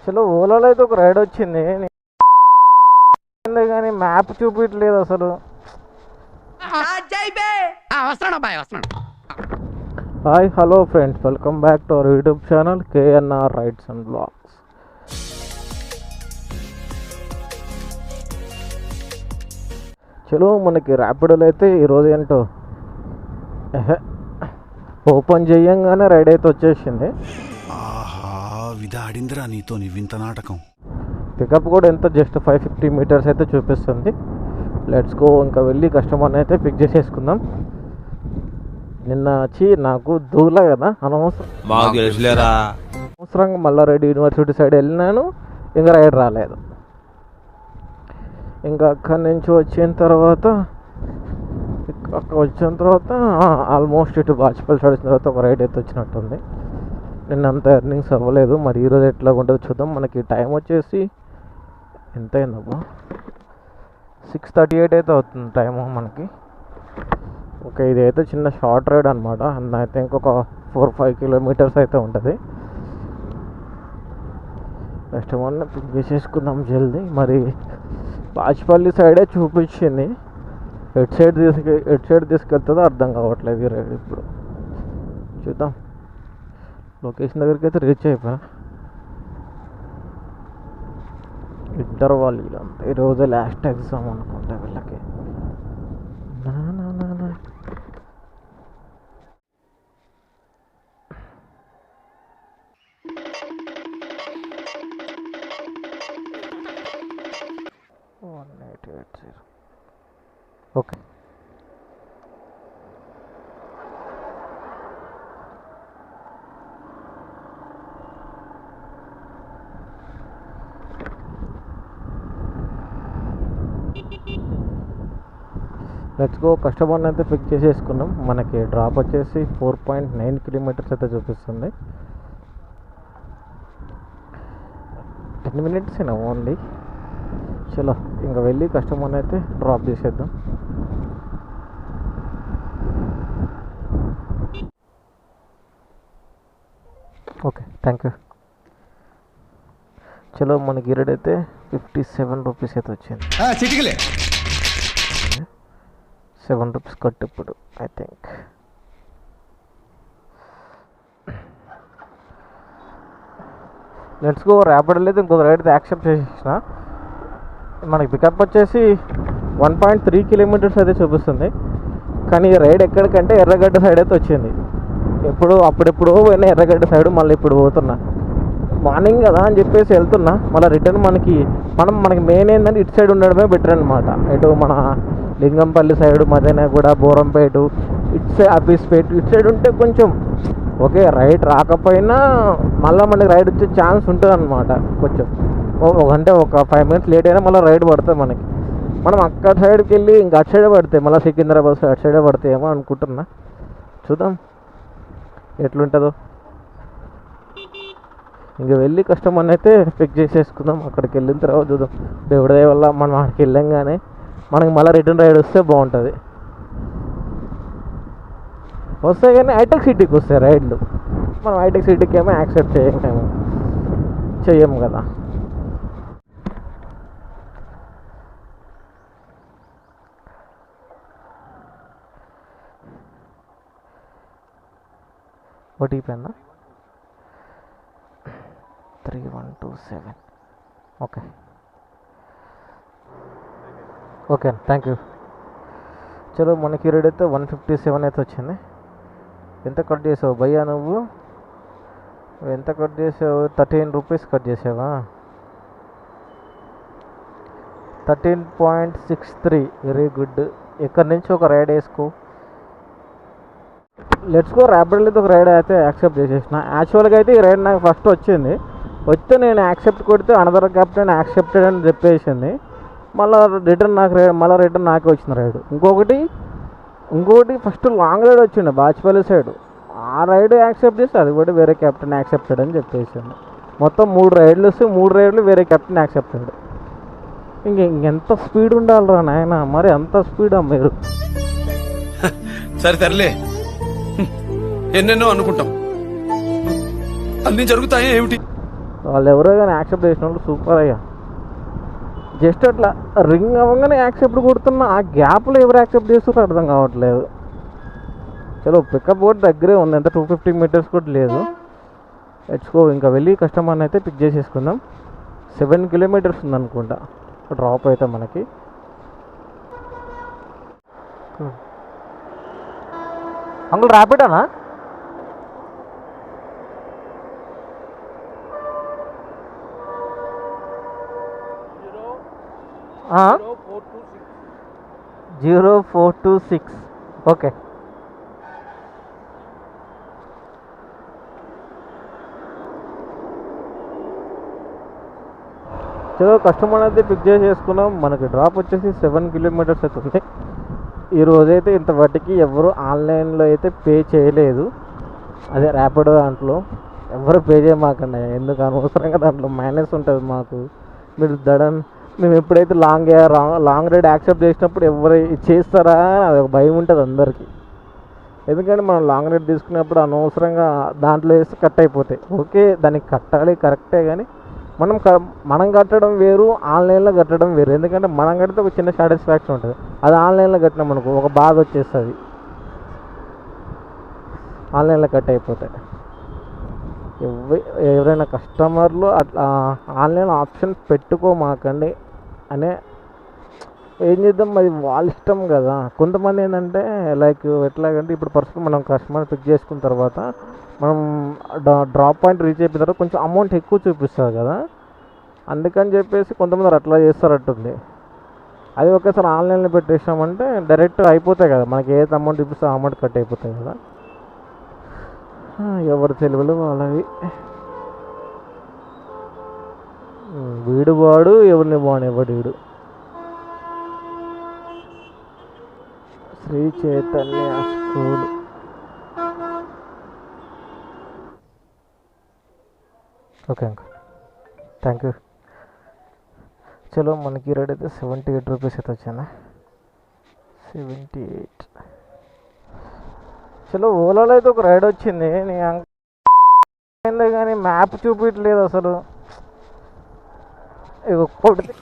చలో ఓలాలో అయితే ఒక రైడ్ వచ్చింది కానీ మ్యాప్ చూపించలేదు అసలు. Hi hello friends, welcome back to our YouTube channel KNR rides and blogs. చలో మనకి ర్యాపిడోలో అయితే ఈరోజు ఏంటో ఓపెన్ చేయంగానే రైడ్ అయితే వచ్చేసింది. ఆడిందిరా నీతో వింత నాటకం. పికప్ కూడా ఎంత జస్ట్ 550 మీటర్స్ అయితే చూపిస్తుంది. లెట్స్ గో, ఇంకా వెళ్ళి కస్టమర్ని అయితే పిక్ చేసేసుకుందాం. నిన్న వచ్చి నాకు దూలా కదా అనవసరంగా మల్లారెడ్డి యూనివర్సిటీ సైడ్ వెళ్ళినాను, ఇంకా రైడ్ రాలేదు. ఇంకా అక్కడి నుంచి వచ్చిన తర్వాత ఆల్మోస్ట్ ఇటు బాచిపల్లి సైడ్ వచ్చిన తర్వాత ఒక రైడ్ అయితే వచ్చినట్టుంది. నిన్న అంత ఎర్నింగ్స్ అవ్వలేదు, మరి ఈరోజు ఎట్లా ఉంటుందో చూద్దాం. మనకి టైం వచ్చేసి ఎంత అయిందబ్బా, 6:38 అయితే అవుతుంది టైము మనకి. ఓకే, ఇది అయితే చిన్న షార్ట్ రైడ్ అనమాట. ఐ థింక్ ఒక 4-5 కిలోమీటర్స్ అయితే ఉంటుంది. కస్టమర్ని పిక్ చేసేసుకుందాం జల్దీ. మరి బాచిపల్లి సైడే చూపించింది, ఎటు సైడ్ తీసుకెళ్తుందో అర్థం కావట్లేదు ఈ రైడ్. ఇప్పుడు చూద్దాం. లొకేషన్ దగ్గరికి అయితే రీచ్ అయిపోయా. ఇంటర్వాల్ వీళ్ళంతా ఈరోజు లాస్ట్ ఎగ్జామ్ అనుకుంటా వీళ్ళకి. నా 1880. Okay, let's go. కస్టమర్ని అయితే పిక్ చేసేసుకున్నాం. మనకి డ్రాప్ వచ్చేసి 4.9 కిలోమీటర్స్ అయితే చూపిస్తుంది. 10 మినిట్స్ అయినా ఓన్లీ. చలో ఇంకా వెళ్ళి కస్టమర్ని అయితే డ్రాప్ చేసేద్దాం. Okay, thank you. చలో మనకి గిరెడ్ అయితే 57 రూపీస్ అయితే వచ్చింది. 7 రూపీస్ కట్ ఇప్పుడు ఐ థింక్. Let's go. ర్యాపిడోలో అయితే ఇంకొక రైడ్ అయితే యాక్సెప్ట్ చేసేసిన. మనకి పికప్ వచ్చేసి 1.3 కిలోమీటర్స్ అయితే చూపిస్తుంది. కానీ ఈ రైడ్ ఎక్కడికంటే ఎర్రగడ్డ సైడ్ అయితే వచ్చింది. అప్పుడెప్పుడు పోయినా ఎర్రగడ్డ సైడ్, మళ్ళీ ఇప్పుడు పోతున్నా. మార్నింగ్ కదా అని చెప్పేసి వెళ్తున్నా, మళ్ళీ రిటర్న్ మనకి మెయిన్ ఏంటంటే ఇటు సైడ్ ఉండడమే బెటర్ అనమాట. ఇటు మన లింగంపల్లి సైడు, మదనగూడ, బోరంపేట, ఇటు సైడ్ ఆఫీస్పేట, ఇటు సైడ్ ఉంటే కొంచెం ఓకే, రైడ్ రాకపోయినా మళ్ళీ మనకి రైడ్ వచ్చే ఛాన్స్ ఉంటుంది అనమాట. కొంచెం ఒక 5 మినిట్స్ లేట్ అయినా మళ్ళీ రైడ్ పడుతుంది మనకి. మనం అక్కడ సైడ్కి వెళ్ళి ఇంకా అటు సైడే పడతాయి, మళ్ళీ సికింద్రాబాద్ సైడ్ అటు సైడే పడతాయేమో అనుకుంటున్నా. చూద్దాం ఎట్లుంటుందో. ఇంక వెళ్ళి కస్టమర్ని అయితే పిక్ చేసేసుకుందాం. అక్కడికి వెళ్ళిన తర్వాత చూద్దాం. దేవుడి దయ వల్ల మనం అక్కడికి వెళ్ళంగానే మనకి మళ్ళీ రిటర్న్ రైడ్ వస్తే బాగుంటుంది. వస్తాయి కానీ హైటెక్ సిటీకి వస్తాయి రైడ్లు. మనం హైటెక్ సిటీకి ఏమో యాక్సెప్ట్ చెయ్యము కదా. ఓటీపీ అన్న 3127. Okay thank you. చలో మనకి రేట్ అయితే 157 అయితే వచ్చింది. ఎంత కట్ చేసావు భయ్యా నువ్వు? ఎంత కట్ చేసావు? 13 రూపీస్ కట్ చేసావా? 13.63. Very good. ఎక్కడి నుంచి ఒక రైడ్ వేసుకో. Let's go. ర్యాపిడోలో ఒక రైడ్ అయితే యాక్సెప్ట్ చేసేసిన. యాక్చువల్గా అయితే ఈ రైడ్ నాకు ఫస్ట్ వచ్చింది. వస్తే నేను యాక్సెప్ట్ కొడితే అనదర్ కెప్టెన్ యాక్సెప్టెడ్ అని చెప్పేసింది. మళ్ళీ రిటర్న్ నాకే వచ్చిన రైడ్. ఇంకొకటి ఫస్ట్ లాంగ్ రైడ్ వచ్చింది బాచిపల్లి సైడ్. ఆ రైడ్ యాక్సెప్ట్ చేస్తే అది కూడా వేరే కెప్టెన్ యాక్సెప్టెడ్ అని చెప్పేసింది. మొత్తం 3 రైడ్లు వస్తే 3 రైడ్లు వేరే కెప్టెన్ యాక్సెప్టెడ్. ఇంకెంత స్పీడ్ ఉండాలిరా నాయన, మరి అంత స్పీడా మీరు? సరే తరలే, ఎన్నెన్నో అనుకుంటాం, అన్నీ జరుగుతాయి ఏమిటి? వాళ్ళు ఎవరో కానీ యాక్సెప్ట్ చేసిన వాళ్ళు సూపర్ అయ్యా. జస్ట్ అట్లా రింగ్ అవ్వగానే యాక్సెప్ట్ కొడుతున్న ఆ గ్యాప్లో ఎవరు యాక్సెప్ట్ చేస్తారో అర్థం కావట్లేదు. చలో పికప్ కూడా దగ్గరే ఉంది, ఎంత 250 మీటర్స్ కూడా లేదు. Let's go. ఇంకా వెళ్ళి కస్టమర్ని అయితే పిక్ చేసేసుకుందాం. 7 కిలోమీటర్స్ ఉందనుకుంటా డ్రాప్ అయితే మనకి. అంకుల్ ర్యాపిడోనా? ఆ? 0426. ఓకే. చలో కస్టమర్ అయితే పిక్ చేసేసుకున్నాం. మనకి డ్రాప్ వచ్చేసి 7 కిలోమీటర్స్ అవుతుంది. ఈరోజైతే ఇంతవరకు ఎవరు ఆన్లైన్లో అయితే పే చేయలేదు. అదే ర్యాపిడో దాంట్లో ఎవరు పే చేయమాకండి, ఎందుకు అనవసరంగా దాంట్లో మైనస్ ఉంటుంది మాకు. మీరు మేము ఎప్పుడైతే లాంగ్ రైడ్ యాక్సెప్ట్ చేసినప్పుడు ఎవరు చేస్తారా అని అది ఒక భయం ఉంటుంది అందరికీ. ఎందుకంటే మనం లాంగ్ రైడ్ తీసుకున్నప్పుడు అనవసరంగా దాంట్లో వేస్తే కట్ అయిపోతాయి. ఓకే, దానికి కట్టాలి కరెక్టే, కానీ మనం కట్టడం వేరు, ఆన్లైన్లో కట్టడం వేరు. ఎందుకంటే మనం కడితే ఒక చిన్న సాటిస్ఫాక్షన్ ఉంటుంది, అది ఆన్లైన్లో కట్టినాం అనుకో ఒక బాధ వచ్చేస్తుంది, ఆన్లైన్లో కట్ అయిపోతాయి. ఎవరైనా కస్టమర్లు అట్లా ఆన్లైన్ ఆప్షన్ పెట్టుకోమాకండి అనే. ఏం చేద్దాం, అది వాళ్ళ ఇష్టం కదా. కొంతమంది ఏంటంటే లైక్ ఎట్లాగంటే ఇప్పుడు పర్సనల్ మనం కస్టమర్ పిక్ చేసుకున్న తర్వాత మనం డ్రాప్ పాయింట్ రీచ్ అయిపోయిన తర్వాత కొంచెం అమౌంట్ ఎక్కువ చూపిస్తుంది కదా, అందుకని చెప్పేసి కొంతమంది అట్లా చేస్తారట్టుంది. అది ఒకేసారి ఆన్లైన్లో పెట్టేసామంటే డైరెక్ట్ అయిపోతాయి కదా, మనకి ఏదైతే అమౌంట్ చూపిస్తే ఆ అమౌంట్ కట్ అయిపోతాయి కదా. ఎవరి తెలివిలో వాళ్ళవి. వీడు వాడు ఎవరిని బాగునేవాడు వీడు. Sri Chaitanya school. Okay uncle, thank you. చలో మనకి రేట్ అయితే 78 రూపీస్ అయితే వచ్చానా, 78. చలో ఓలాలో అయితే ఒక రైడ్ వచ్చింది, నీ అయిందే కానీ మ్యాప్ చూపించలేదు అసలు. కొడితే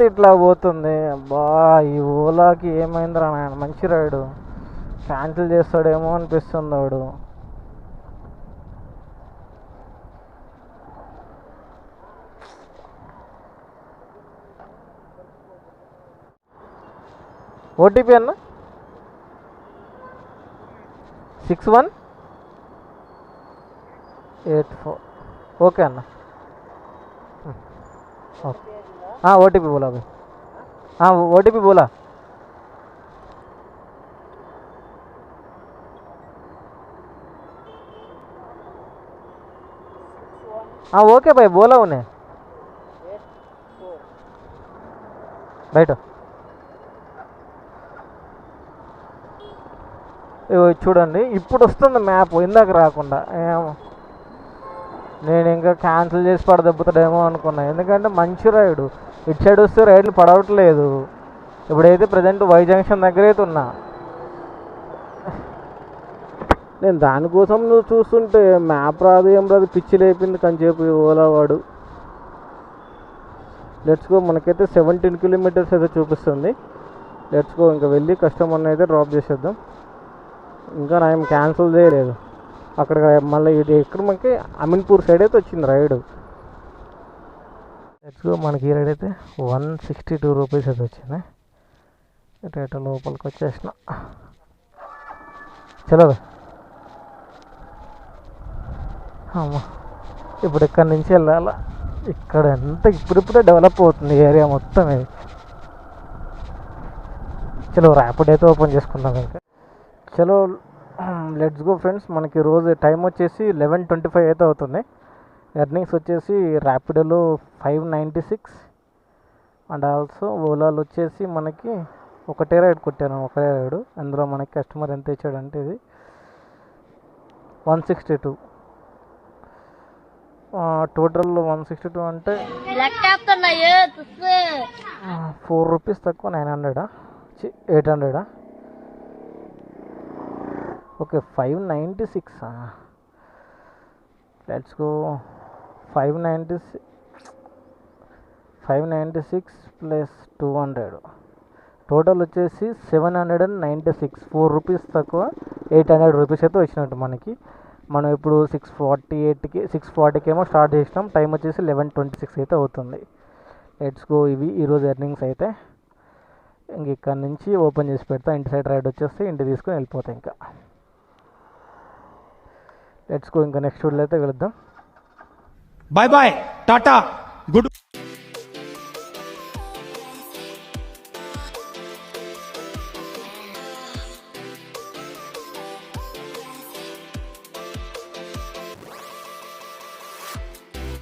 ఇట్లా పోతుంది. అబ్బా ఈ ఓలాకి ఏమైందిరా నాయన, మంచి రైడు క్యాన్సిల్ చేస్తాడేమో అనిపిస్తుంది వాడు. ఓటీపీ అన్న 6184. ఓకే అన్న, ఓకే. ఓటీपी बोला भाई, हाँ ओटीपी बोला. हाँ ओके भाई बोला उन्हें बैठो. చూడండి ఇప్పుడు వస్తుంది మ్యాప్, ఇందాక రాకుండా. ఏమో నేను ఇంకా క్యాన్సిల్ చేసి పడదెబ్బతాడేమో అనుకున్నా, ఎందుకంటే మంచి రైడు. ఇటు సైడ్ వస్తే రైడ్లు పడవట్లేదు. ఇప్పుడైతే ప్రజెంట్ వై జంక్షన్ దగ్గర అయితే ఉన్నా నేను. దానికోసం నువ్వు చూస్తుంటే మ్యాప్ రాదు ఏం రాదు, పిచ్చి లేపింది కంచేపు ఓలా వాడు. Let's go. మనకైతే 17 కిలోమీటర్స్ అయితే చూపిస్తుంది. Let's go. ఇంకా వెళ్ళి కస్టమర్ని అయితే డ్రాప్ చేసేద్దాం. ఇంకా నేను క్యాన్సిల్ చేయలేదు. అక్కడ మళ్ళీ ఇది ఎక్కడ మనకి అమీన్పూర్ సైడ్ అయితే వచ్చింది రైడు. Let's go. మనకి ఈ రైడ్ అయితే 162 రూపీస్ అయితే వచ్చింది. రేట లోపలికి వచ్చేసిన. చలో అమ్మా, ఇప్పుడు ఇక్కడి నుంచి వెళ్ళాలా. ఇక్కడ ఎంత ఇప్పుడిప్పుడే డెవలప్ అవుతుంది ఏరియా మొత్తం ఇది. చలో ర్యాపిడ్ అయితే ఓపెన్ చేసుకుందాం ఇంకా. చలో లెట్స్ గో ఫ్రెండ్స్. మనకి రోజు టైం వచ్చేసి 11:25 అయితే అవుతుంది. ఎర్నింగ్స్ వచ్చేసి ర్యాపిడోలో 596 అండ్ ఆల్సో ఓలాలో వచ్చేసి మనకి ఒకటే రైడ్ కొట్టాను, ఒకటే రైడు. అందులో మనకి కస్టమర్ ఎంత ఇచ్చాడంటే ఇది 162. టోటల్ 162 అంటే 4 రూపీస్ తక్కువ 900, 800. Okay 596 let's go 596 plus 200 total వచ్చేసి 796 ₹4 తక్కువ 800 రూపీస్ అయితే వచ్చినట్టు మనకి. మనం ఇప్పుడు 640కి ఏమో స్టార్ట్ చేసినాం. టైం వచ్చేసి 11:26 అయితే అవుతుంది. Let's go. ఇవి ఈరోజు ఎర్నింగ్స్ అయితే. ఇంక ఇక్కడ నుంచి ఓపెన్ చేసి పెడతా. ఇంటి సైడ్ రైడ్ వచ్చేస్తే ఇంటి తీసుకొని వెళ్ళిపోతాయి. ఇంకా లెట్స్ గో. ఇంకా నెక్స్ట్ వీడియోలో అయితే వెళ్దాం. Bye bye, Tata.